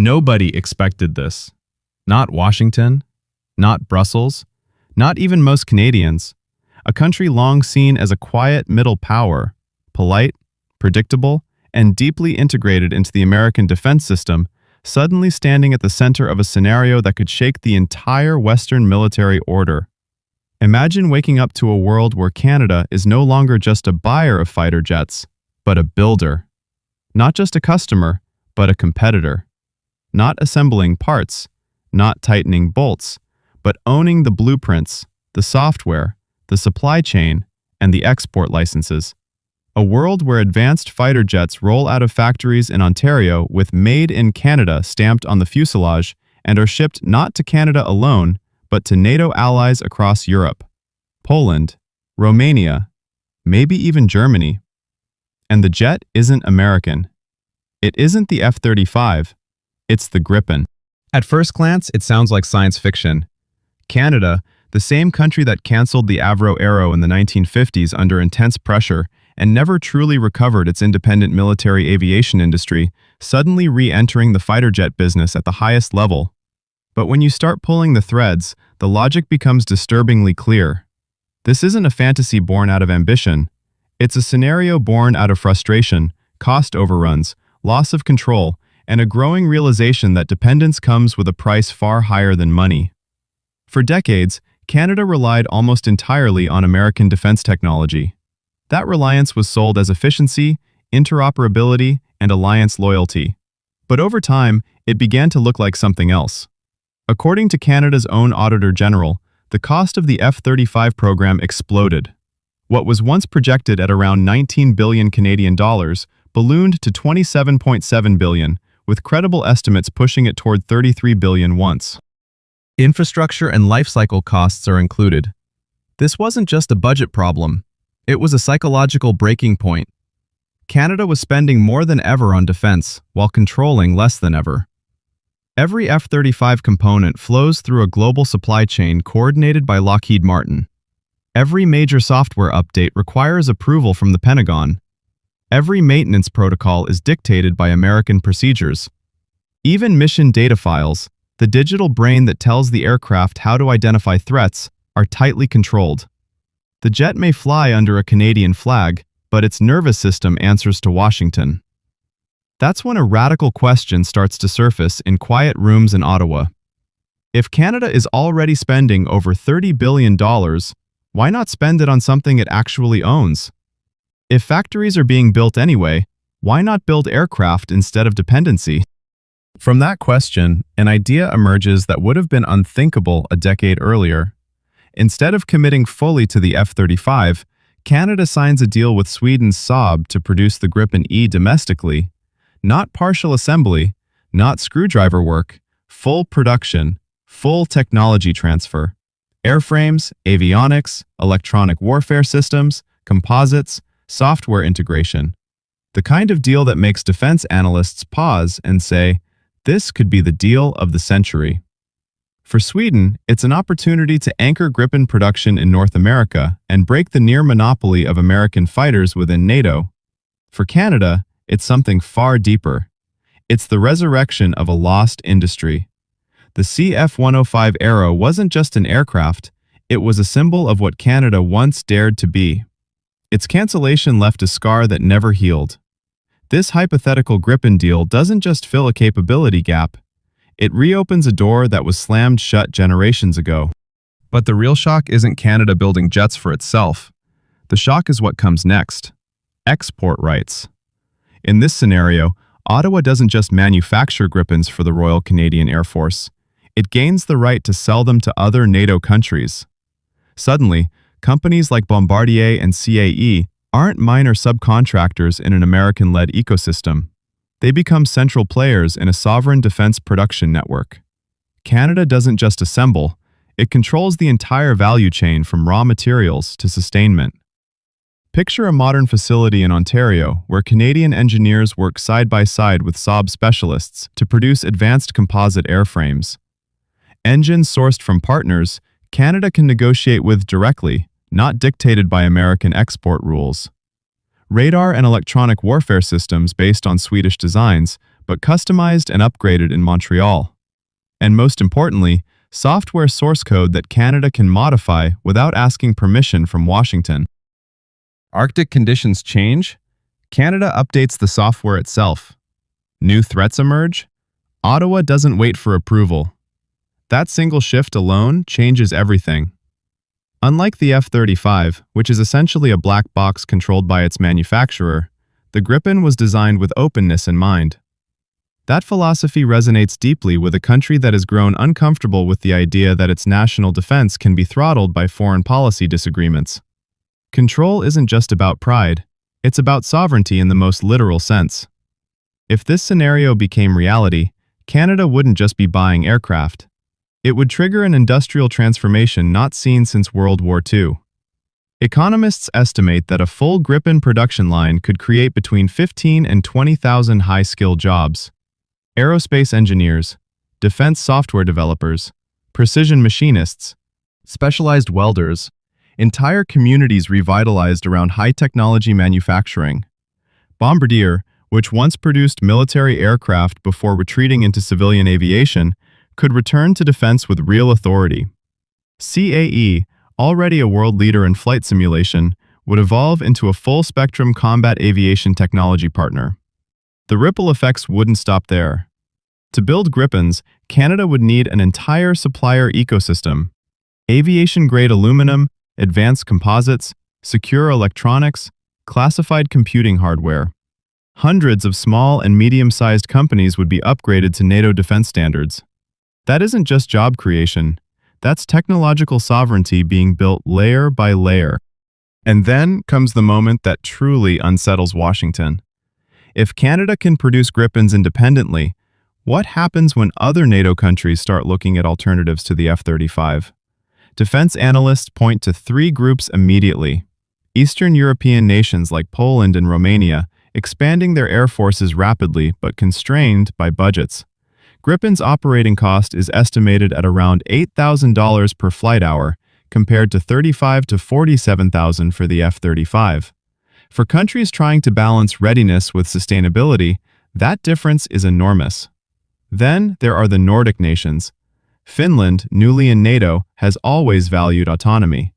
Nobody expected this. Not Washington, not Brussels, not even most Canadians. A country long seen as a quiet middle power, polite, predictable, and deeply integrated into the American defense system, suddenly standing at the center of a scenario that could shake the entire Western military order. Imagine waking up to a world where Canada is no longer just a buyer of fighter jets, but a builder. Not just a customer, but a competitor. Not assembling parts, not tightening bolts, but owning the blueprints, the software, the supply chain, and the export licenses. A world where advanced fighter jets roll out of factories in Ontario with Made in Canada stamped on the fuselage and are shipped not to Canada alone, but to NATO allies across Europe, Poland, Romania, maybe even Germany. And the jet isn't American. It isn't the F-35, it's the Gripen. At first glance, it sounds like science fiction. Canada, the same country that canceled the Avro Aero in the 1950s under intense pressure and never truly recovered its independent military aviation industry, suddenly re-entering the fighter jet business at the highest level. But when you start pulling the threads, the logic becomes disturbingly clear. This isn't a fantasy born out of ambition. It's a scenario born out of frustration, cost overruns, loss of control, and a growing realization that dependence comes with a price far higher than money. For decades, Canada relied almost entirely on American defense technology. That reliance was sold as efficiency, interoperability, and alliance loyalty. But over time, it began to look like something else. According to Canada's own Auditor General, the cost of the F-35 program exploded. What was once projected at around 19 billion Canadian dollars ballooned to 27.7 billion, with credible estimates pushing it toward 33 billion once. Infrastructure and life cycle costs are included. This wasn't just a budget problem. It was a psychological breaking point. Canada was spending more than ever on defense, while controlling less than ever. Every F-35 component flows through a global supply chain coordinated by Lockheed Martin. Every major software update requires approval from the Pentagon. Every maintenance protocol is dictated by American procedures. Even mission data files, the digital brain that tells the aircraft how to identify threats, are tightly controlled. The jet may fly under a Canadian flag, but its nervous system answers to Washington. That's when a radical question starts to surface in quiet rooms in Ottawa. If Canada is already spending over $30 billion, why not spend it on something it actually owns? If factories are being built anyway, why not build aircraft instead of dependency? From that question, an idea emerges that would have been unthinkable a decade earlier. Instead of committing fully to the F-35, Canada signs a deal with Sweden's Saab to produce the Gripen E domestically. Not partial assembly, not screwdriver work, full production, full technology transfer. Airframes, avionics, electronic warfare systems, composites, software integration. The kind of deal that makes defense analysts pause and say, this could be the deal of the century. For Sweden, it's an opportunity to anchor Gripen production in North America and break the near monopoly of American fighters within NATO. For Canada, it's something far deeper. It's the resurrection of a lost industry. The CF-105 Aero wasn't just an aircraft, it was a symbol of what Canada once dared to be. Its cancellation left a scar that never healed. This hypothetical Gripen deal doesn't just fill a capability gap, it reopens a door that was slammed shut generations ago. But the real shock isn't Canada building jets for itself. The shock is what comes next. Export rights. In this scenario, Ottawa doesn't just manufacture Gripens for the Royal Canadian Air Force. It gains the right to sell them to other NATO countries. Suddenly, companies like Bombardier and CAE aren't minor subcontractors in an American-led ecosystem. They become central players in a sovereign defense production network. Canada doesn't just assemble, it controls the entire value chain from raw materials to sustainment. Picture a modern facility in Ontario where Canadian engineers work side by side with Saab specialists to produce advanced composite airframes. Engines sourced from partners, Canada can negotiate with directly, not dictated by American export rules. Radar and electronic warfare systems based on Swedish designs, but customized and upgraded in Montreal. And most importantly, software source code that Canada can modify without asking permission from Washington. Arctic conditions change. Canada updates the software itself. New threats emerge. Ottawa doesn't wait for approval. That single shift alone changes everything. Unlike the F-35, which is essentially a black box controlled by its manufacturer, the Gripen was designed with openness in mind. That philosophy resonates deeply with a country that has grown uncomfortable with the idea that its national defense can be throttled by foreign policy disagreements. Control isn't just about pride, it's about sovereignty in the most literal sense. If this scenario became reality, Canada wouldn't just be buying aircraft. It would trigger an industrial transformation not seen since World War II. Economists estimate that a full Gripen production line could create between 15 and 20,000 high-skilled jobs. Aerospace engineers, defense software developers, precision machinists, specialized welders, entire communities revitalized around high-technology manufacturing. Bombardier, which once produced military aircraft before retreating into civilian aviation, could return to defense with real authority. CAE, already a world leader in flight simulation, would evolve into a full-spectrum combat aviation technology partner. The ripple effects wouldn't stop there. To build Gripens, Canada would need an entire supplier ecosystem: aviation-grade aluminum, advanced composites, secure electronics, classified computing hardware. Hundreds of small and medium-sized companies would be upgraded to NATO defense standards. That isn't just job creation, that's technological sovereignty being built layer by layer. And then comes the moment that truly unsettles Washington. If Canada can produce Gripens independently, what happens when other NATO countries start looking at alternatives to the F-35? Defense analysts point to three groups immediately. Eastern European nations like Poland and Romania, expanding their air forces rapidly but constrained by budgets. Gripen's operating cost is estimated at around $8,000 per flight hour, compared to $35,000 to $47,000 for the F-35. For countries trying to balance readiness with sustainability, that difference is enormous. Then there are the Nordic nations. Finland, newly in NATO, has always valued autonomy.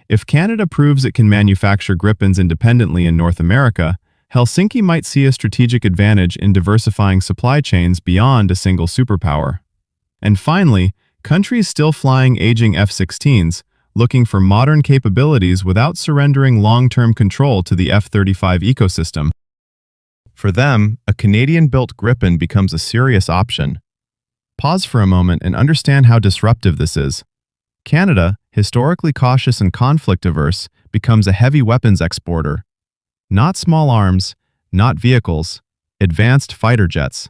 If Canada proves it can manufacture Gripens independently in North America, Helsinki might see a strategic advantage in diversifying supply chains beyond a single superpower. And finally, countries still flying aging F-16s, looking for modern capabilities without surrendering long-term control to the F-35 ecosystem. For them, a Canadian-built Gripen becomes a serious option. Pause for a moment and understand how disruptive this is. Canada, historically cautious and conflict-averse, becomes a heavy weapons exporter. Not small arms, not vehicles, advanced fighter jets.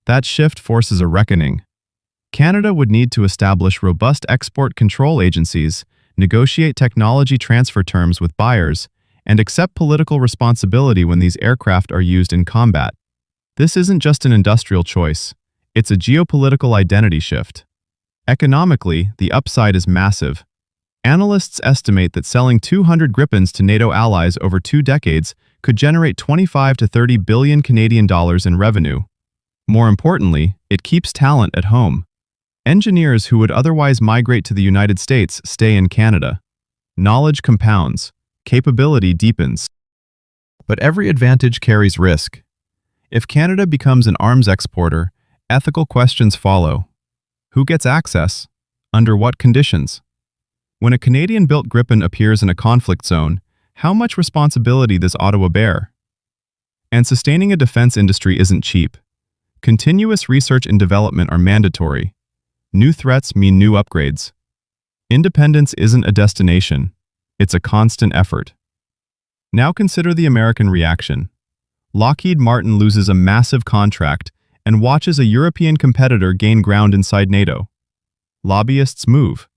That shift forces a reckoning. Canada would need to establish robust export control agencies, negotiate technology transfer terms with buyers, and accept political responsibility when these aircraft are used in combat. This isn't just an industrial choice, it's a geopolitical identity shift. Economically, the upside is massive. Analysts estimate that selling 200 Gripens to NATO allies over 2 decades could generate 25 to 30 billion Canadian dollars in revenue. More importantly, it keeps talent at home. Engineers who would otherwise migrate to the United States stay in Canada. Knowledge compounds, capability deepens. But every advantage carries risk. If Canada becomes an arms exporter, ethical questions follow. Who gets access? Under what conditions? When a Canadian-built Gripen appears in a conflict zone, how much responsibility does Ottawa bear? And sustaining a defense industry isn't cheap. Continuous research and development are mandatory. New threats mean new upgrades. Independence isn't a destination. It's a constant effort. Now consider the American reaction. Lockheed Martin loses a massive contract and watches a European competitor gain ground inside NATO. Lobbyists move.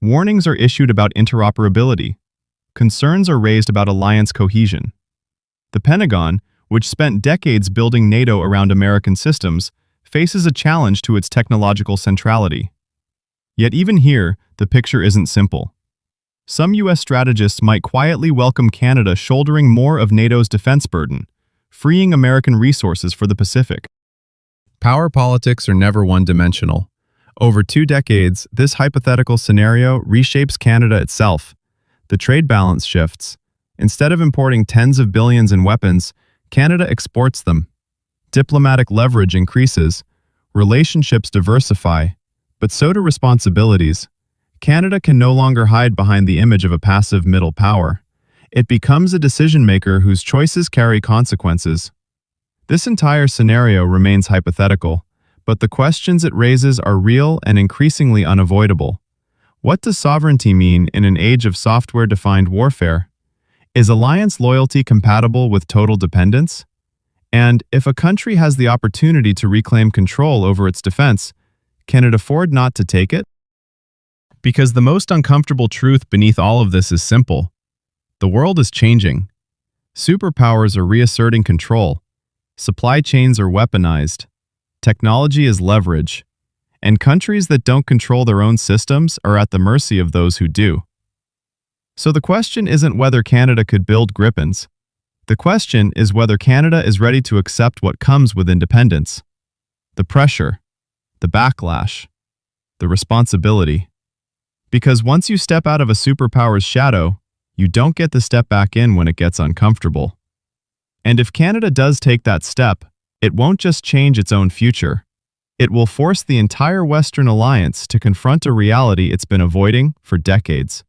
Warnings are issued about interoperability. Concerns are raised about alliance cohesion. The Pentagon, which spent decades building NATO around American systems, faces a challenge to its technological centrality. Yet even here, the picture isn't simple. Some U.S. strategists might quietly welcome Canada shouldering more of NATO's defense burden, freeing American resources for the Pacific. Power politics are never one-dimensional. Over 2 decades, this hypothetical scenario reshapes Canada itself. The trade balance shifts. Instead of importing tens of billions in weapons, Canada exports them. Diplomatic leverage increases. Relationships diversify. But so do responsibilities. Canada can no longer hide behind the image of a passive middle power. It becomes a decision-maker whose choices carry consequences. This entire scenario remains hypothetical, but the questions it raises are real and increasingly unavoidable. What does sovereignty mean in an age of software-defined warfare? Is alliance loyalty compatible with total dependence? And if a country has the opportunity to reclaim control over its defense, can it afford not to take it? Because the most uncomfortable truth beneath all of this is simple. The world is changing. Superpowers are reasserting control. Supply chains are weaponized. Technology is leverage. And countries that don't control their own systems are at the mercy of those who do. So the question isn't whether Canada could build Gripens. The question is whether Canada is ready to accept what comes with independence. The pressure, the backlash, the responsibility. Because once you step out of a superpower's shadow, you don't get to step back in when it gets uncomfortable. And if Canada does take that step, it won't just change its own future. It will force the entire Western alliance to confront a reality it's been avoiding for decades.